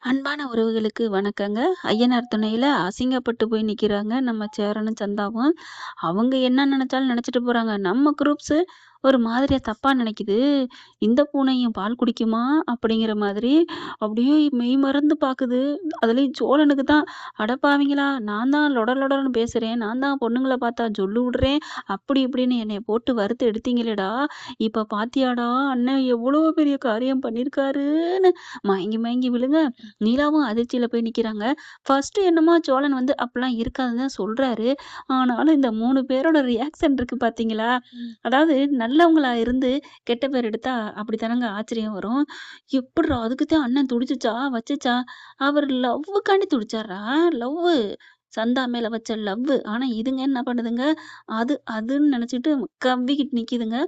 அன்பான உறவுகளுக்கு வணக்கங்க. ஐயனார் துணையில அசிங்கப்பட்டு போய் நிக்கிறாங்க நம்ம சேரனும், சந்தாவும். அவங்க என்ன நெனச்சாலும் நெனச்சுட்டு போறாங்க. நம்ம குரூப்ஸு ஒரு மாதிரியா தப்பா நெனைக்குது. "இந்த பூனையும் பால் குடிக்குமா?" அப்படிங்கிற மாதிரி அப்படியே மெய்மறந்து பாக்குது. அதுலயும் சோழனுக்கு தான், "அடப்பாவிங்களா! நான் தான் லொட லொடன்னு பேசுறேன். நான் தான் பொண்ணுங்கள பாத்தா ஜொல்லு விடுறேன். அப்படி இப்படின்னு என்னைய போட்டு வறுத்து எடுத்தீங்களேடா! இப்ப பாத்தியாடா அண்ணன் எவ்வளோ பெரிய காரியம் பண்ணியிருக்காருன்னு" மயங்கி மயங்கி விழுங்க. நிலாவும் அதிர்ச்சியில போய் நிக்கிறாங்க. ஃபர்ஸ்ட்டு என்னமோ சோழன் வந்து அப்பலாம் இருக்காதுன்னு தான் சொல்றாரு. ஆனாலும் இந்த 3 பேரோட ரியாக்ஷன் இருக்கு பார்த்தீங்களா? அதாவது நல்லவங்களா இருந்து கெட்ட பேர் எடுத்தா அப்படித்தானங்க ஆச்சரியம் வரும். எப்புட்றா அதுக்கு தான் அண்ணன் துடிச்சுச்சா? வச்சுச்சா? அவர் லவ்வுக்காண்டி துடிச்சாரா? லவ்வு. சந்தா மேல வச்ச லவ்வு. ஆனா இதுங்க என்ன பண்ணுதுங்க? அதுன்னு நெனச்சுட்டு கவ்விக்கிட்டு நிக்குதுங்க.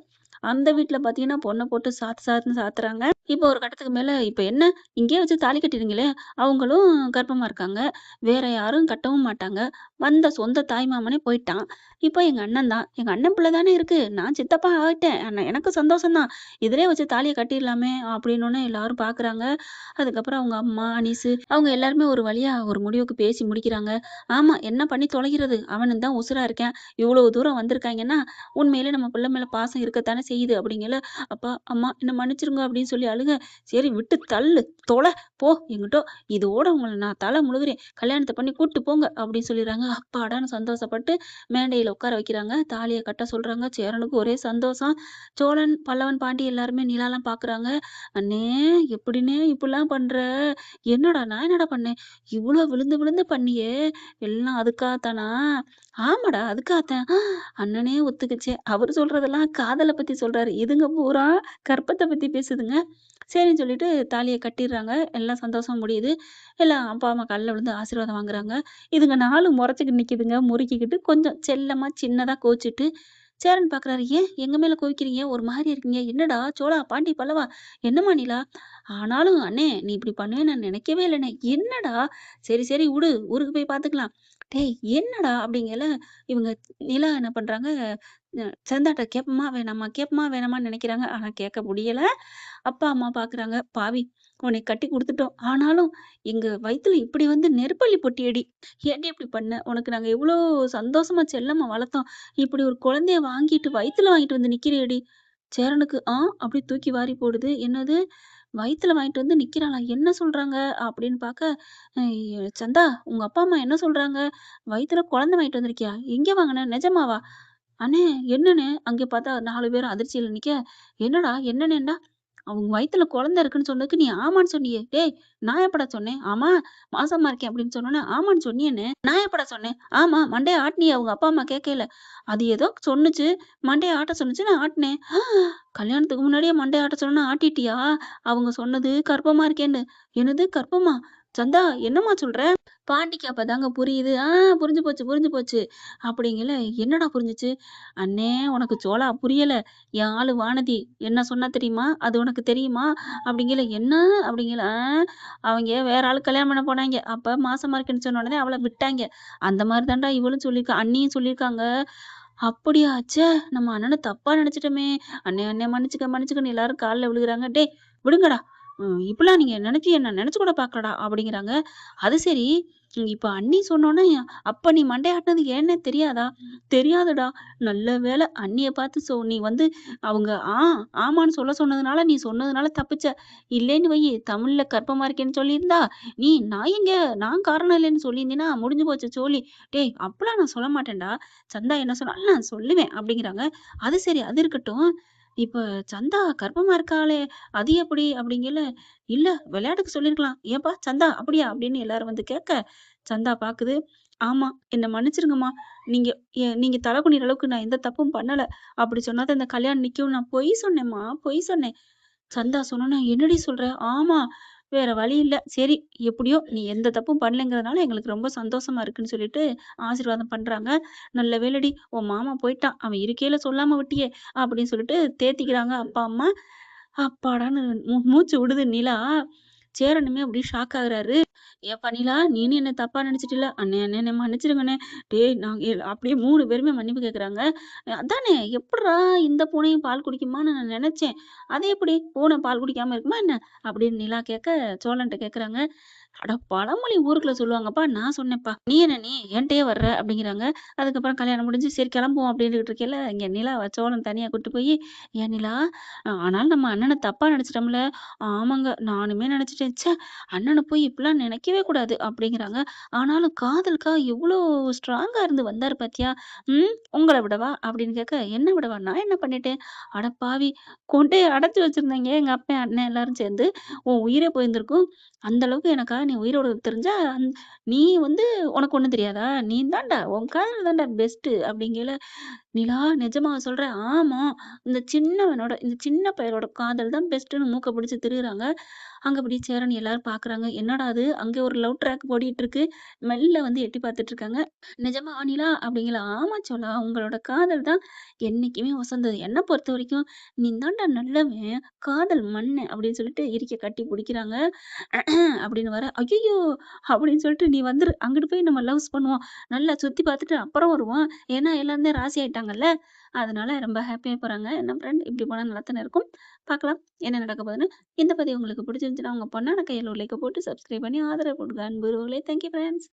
அந்த வீட்ல பார்த்தீங்கன்னா, பொண்ண போட்டு சாத்து சாத்துன்னு சாத்துறாங்க. இப்போ ஒரு கட்டத்துக்கு மேல, "இப்ப என்ன இங்கேயே வச்சு தாலி கட்டிருங்களே!" அவங்களும் கர்ப்பமா இருக்காங்க. வேற யாரும் கட்டவும் மாட்டாங்க. வந்த சொந்த தாய் மாமனே போயிட்டான். இப்ப எங்க அண்ணன் தான். எங்க அண்ணன் பிள்ளை தானே இருக்கு. நான் சித்தப்பா ஆயிட்டேன். எனக்கும் சந்தோஷம் தான். இதிலயே வச்சு தாலிய கட்டிர்லாமே! அப்டின்னோனே எல்லாரும் பார்க்குறாங்க. அதுக்கப்புறம் அவங்க அம்மா, அனீஸு அவங்க எல்லாருமே ஒரு வழியா ஒரு முடிவுக்கு பேசி முடிக்கிறாங்க. ஆமா, என்ன பண்ணி தொலைகிறது? அவனுக்கு தான் உசுரா இருக்கேன். இவ்வளவு தூரம் வந்திருக்காங்கன்னா, உண்மையிலே நம்ம பிள்ளை மேல பாசம் இருக்கத்தானே செய்யுது அப்படிங்கையில, "அப்பா, அம்மா என்ன மன்னிச்சுருங்க" அப்படின்னு சொல்லி அழுக. "சரி விட்டு தள்ளு, தொல, போ எங்கிட்டோ. இதோட உங்கள நான் தல முழுகுறேன். கல்யாணத்த பண்ணி கூட்டு போங்க" அப்படின்னு சொல்லிர்றாங்க. அப்பாடான்னு சந்தோஷப்பட்டு மேடையில உட்கார வைக்கிறாங்க. தாலிய கட்ட சொல்றாங்க. சேரனுக்கு ஒரே சந்தோஷம். சோழன், பல்லவன், பாண்டி எல்லாருமே நிலாலாம் பார்க்குறாங்க. "அண்ணே எப்படிண்ணே இப்படிலாம் பண்ற? என்னடா நான் என்னடா பண்ணேன்? இவ்ளோ விழுந்து விழுந்து பண்ணியே! எல்லாம் அதுக்காகத்தானா?" "ஆமாடா அதுக்காகத்தான்." அண்ணனே ஒத்துக்கிச்சே! அவரு சொல்றதெல்லாம் காதல பத்தி சொல்றாரு. இதுங்க பூரா கற்பத்த பத்தி பேசுதுங்க. சரின்னு சொல்லிட்டு தாலிய கட்டிர்றாங்க. எல்லாம் சந்தோஷமா முடியுது. எல்லாம் அப்பா, அம்மா கால்ல விழுந்து ஆசீர்வாதம் வாங்குறாங்க. இதுங்க 4ம் மொறச்சுக்கிட்டு நிக்குதுங்க. முறுக்கிக்கிட்டு கொஞ்சம் செல்லமா சின்னதா கோவிச்சுட்டு. சேரன் பார்க்குறாரு. "ஏன் எங்க மேல கோவிக்கிறீங்க? ஒரு மாரியா இருக்கீங்க. என்னடா சோழா, பாண்டி, பல்லவா, என்னம்மா நிலா? ஆனாலும் அண்ணே நீ இப்படி பண்ணுவேன்னு நான் நினைக்கவே இல்லண்ணே." "என்னடா? சரி சரி உடு. ஊருக்கு போய் பார்த்துக்கலாம்." "டேய் என்னடா?" அப்படிங்கையில இவங்க நிலா என்ன பண்றாங்க, சந்தாட்ட கேட்போமா வேணாமா? கேட்போமா வேணாமான்னு நெனைக்கிறாங்க. ஆனா கேட்க முடியல. அப்பா, அம்மா பார்க்குறாங்க. "பாவி! உன்னைய கட்டி குடுத்துட்டோம். ஆனாலும் எங்க வயித்துல இப்படி வந்து நெருப்பள்ளி பொட்டியேடி! ஏன்டி இப்படி பண்ண? உனக்கு நாங்க எவ்ளோ சந்தோஷமா செல்லமா வளர்த்தோம். இப்படி ஒரு குழந்தைய வாங்கிட்டு வயித்துல வாங்கிட்டு வந்து நிக்கிறியேடி!" சேரனுக்கு அப்படி தூக்கி வாரி போடுது. என்னது? வயித்துல வாங்கிட்டு வந்து நிக்கிறாளா? என்ன சொல்றாங்க? அப்படின்னு பார்க்க, அ "சந்தா, உங்க அப்பா, அம்மா என்ன சொல்றாங்க? வயித்துல குழந்தை வாங்கிட்டு வந்திருக்கியா? எங்கே வாங்குன? நிஜமாவா?" "அண்ணே என்னண்ணே?" அங்கே பார்த்தா 4 பேரும் அதிர்ச்சியில நிக்க, "என்னடா என்னண்ணேன்டா? அவங்க வயித்துல குழந்தை இருக்குன்னு சொன்னதுக்கு நீ ஆமான்னு சொன்னியே! டேய் நான் எப்படா சொன்னேன்? ஆமா மாசமா இருக்கேன் அப்படின்னு சொன்னோனே, ஆமான்னு சொன்னியேண்ணே! நான் எப்படா சொன்னேன்? ஆமா மண்டைய ஆட்டுனியே அவங்க அப்பா, அம்மா கேட்கையில. அது ஏதோ சொன்னுச்சு. மண்டைய ஆட்ட சொன்னுச்சு நான் ஆட்டுனேன்." கல்யாணத்துக்கு முன்னாடியே மண்டைய ஆட்ட சொன்னா ஆட்டிட்டியா? அவங்க சொன்னது கர்ப்பமா இருக்கேன்னு. "என்னது கர்ப்பமா? சந்தா என்னம்மா சொல்ற?" பாட்டிக்கு அப்பதாங்க புரியுது. புரிஞ்சு போச்சு, புரிஞ்சு போச்சு." அப்படிங்கையில, "என்னடா புரிஞ்சுச்சு?" "அண்ணே உனக்கு சோளா புரியல. என் ஆளு வானதி என்ன சொன்னா தெரியுமா? அது உனக்கு தெரியுமா?" அப்படிங்கையில, "என்ன?" அப்படிங்கையில, "அவைங்க வேற ஆளுக்கு கல்யாணம் பண்ண போனாய்ங்க. அப்ப மாசமா இருக்கேன்னு சொன்ன உடனே அவள விட்டாய்ங்க. அந்த மாரி தான்டா இவளும் சொல்லியிருக்கா. அண்ணியும் சொல்லியிருக்காங்க." "அப்படியா? ச்சே! நம்ம அண்ணன தப்பா நெனச்சுட்டோமே! அண்ணே அண்ணே மன்னிச்சுக்க மன்னிச்சுக்கன்னு" எல்லாரும் கால்ல விழுகுறாங்க. "டேய் விடுங்கடா. இப்படிலாம் நீங்க நெனச்சு என்ன நெனச்சு கூட பார்க்கலடா" அப்படிங்கிறாங்க. அது சரி, இப்ப அண்ணி சொன்னோனே, அப்ப நீ மண்டைய ஆட்டுனது ஏன்னே தெரியாதா? தெரியாதுடா. நல்ல வேள அண்ணிய பார்த்து நீ வந்து அவங்க ஆமான்னு சொல்ல சொன்னதுனால, நீ சொன்னதுனால தப்பிச்ச. இல்லேன்னு வையி, தமிழ்ல கர்ப்பமா இருக்கேன்னு சொல்லியிருந்தா, நான் எங்க நான் காரணம் இல்லேன்னு சொல்லியிருந்தீன்னா, முடிஞ்சு போச்சு சோலி. "டேய் அப்பலாம் நான் சொல்ல மாட்டேன்டா. சந்தா என்ன சொன்னாலும் நான் சொல்லுவேன்" அப்படிங்கிறாங்க. அது சரி, அது இருக்கட்டும். இப்ப சந்தா கர்ப்பமா இருக்காளே! அது எப்படி? அப்படிங்கையில, "இல்ல விளையாட்டுக்கு சொல்லியிருக்கலாம். ஏன்பா சந்தா அப்படியா?" அப்படின்னு எல்லாரும் வந்து கேட்க, சந்தா பாக்குது. "ஆமா, என்ன மன்னிச்சுருங்கம்மா. நீங்க நீங்க தலை குனியிற அளவுக்கு நான் எந்த தப்பும் பண்ணல. அப்படி சொன்னா தான் இந்த கல்யாணம் நிக்கும்னு நான் பொய் சொன்னேன்ம்மா, பொய் சொன்னேன்." சந்தா சொன்னோனே, "என்னடி சொல்ற?" "ஆமா, வேற வழி இல்ல. சரி எப்படியோ நீ எந்த தப்பும் பண்ணலங்கிறதுனால எங்களுக்கு ரொம்ப சந்தோஷமா இருக்குன்னு" சொல்லிட்டு ஆசீர்வாதம் பண்றாங்க. "நல்ல வேளைடி உன் மாமா போயிட்டான். அவன் இருக்கையில சொல்லாம விட்டியே" அப்படின்னு சொல்லிட்டு தேத்திக்கிறாங்க அப்பா, அம்மா. அப்பாடான்னு மூச்சு விடுது நிலா. சேரனுமே அப்படியே ஷாக் ஆகுறாரு. "ஏப்பா நிலா, நீனும் என்ன தப்பா நெனச்சுட்டல்ல? அண்ணே அண்ணே என்ன மன்னிச்சுருங்கண்ணே." டேய் நாங்க அப்படியே 3 பேருமே மன்னிப்பு கேட்குறாங்க. "அதானே எப்புட்றா இந்த பூனையும் பால் குடிக்குமான்னு நான் நெனச்சேன். அது எப்படி? பூனை பால் குடிக்காம இருக்குமா என்ன?" அப்படின்னு நிலா கேட்க, சோழன்ட்ட கேட்குறாங்க. "அட பழமொழி ஊருக்குள்ள சொல்லுவாங்கப்பா, நான் சொன்னேன்ப்பா. நீ என்ன நீ என்ட்டயே வர்ற?" அப்படிங்கிறாங்க. அதுக்கப்புறம் கல்யாணம் முடிஞ்சு சரி கிளம்புவோம் அப்படின்னுட்டு இருக்கையில, இங்க நிலாவ சோழன் தனியா கூட்டு போயி, "ஏன் நிலா, ஆனாலும் நம்ம அண்ணன தப்பா நெனச்சுட்டோம்ல." "ஆமாங்க, நானுமே நெனச்சுட்டேன். ச்சே! அண்ணன போய் இப்படிலாம் நெனைக்கவே கூடாது." அப்படிங்கிறாங்க. ஆனாலும் காதலுக்காக எவ்ளோ ஸ்ட்ராங்கா இருந்து வந்தாரு பாத்தியா? ம். "உங்கள விடவா?" அப்படின்னு கேட்க, "என்ன விடவா? நான் என்ன பண்ணிட்டேன்?" அட பாவி! கொண்டோய் அடைச்சு வச்சிருந்தேங்க எங்க அப்பன், அண்ணன் எல்லாரும் சேர்ந்து. உன் உயிரே போயிருந்திருக்கும். அந்த அளவுக்கு எனக்காக நீ உயிரோட தெரிஞ்சா, நீ வந்து உனக்கு ஒண்ணும் தெரியாதா? நீ தான்டா உன் காதல் தான்டா பெஸ்ட்டு அப்படிங்கையில, நிலா நிஜமாவா சொல்ற? ஆமா. இந்த சின்ன பயலோட காதல் தான் பெஸ்ட்டுன்னு மூக்க பிடிச்சு திரியுறாங்க. அங்க அப்படியே சேரன் எல்லாரும் பார்க்குறாங்க. என்னடா இது? அங்க ஒரு லவ் ட்ராக் ஓடிட்டுருக்கு. மெல்ல வந்து எட்டி பார்த்துட்டு இருக்காங்க. "நிஜமாவா நிலா?" அப்படிங்களா? "ஆமா சோலா. உங்களோட காதல் தான் என்னைக்குமே உசந்தது. என்ன பொறுத்தவரைக்கும் நீ தான்டா நல்லவன். காதல் மண்ணு." அப்படின்னு சொல்லிட்டு இறுக்கி கட்டி பிடிக்கிறாங்க. அப்படின்னு வர, "ஐயய்யோ!" அப்படின்னு சொல்லிட்டு, "நீ வந்துரு. அங்கிட்டு போய் நம்ம லவ்ஸ் பண்ணுவோம். நல்லா சுத்தி பார்த்துட்டு அப்புறம் வருவோம்." ஏன்னா எல்லாருமே ராசி ஆயிட்டாங்கல்ல. அதனால ரொம்ப ஹேப்பியா போறாங்க. என்ன ஃப்ரெண்ட் இப்படி போனா நல்லா தானே இருக்கும். பார்க்கலாம் என்ன நடக்க போகுதுன்னு. இந்த பதிவு உங்களுக்கு பிடிச்சிருந்துச்சுன்னா, உங்க பொண்ணான கையில ஒரு லைக்க போட்டு சப்ஸ்கிரைப் பண்ணி ஆதரவு கொடுங்க. அன்பு உறவுகளே! Thank you friends.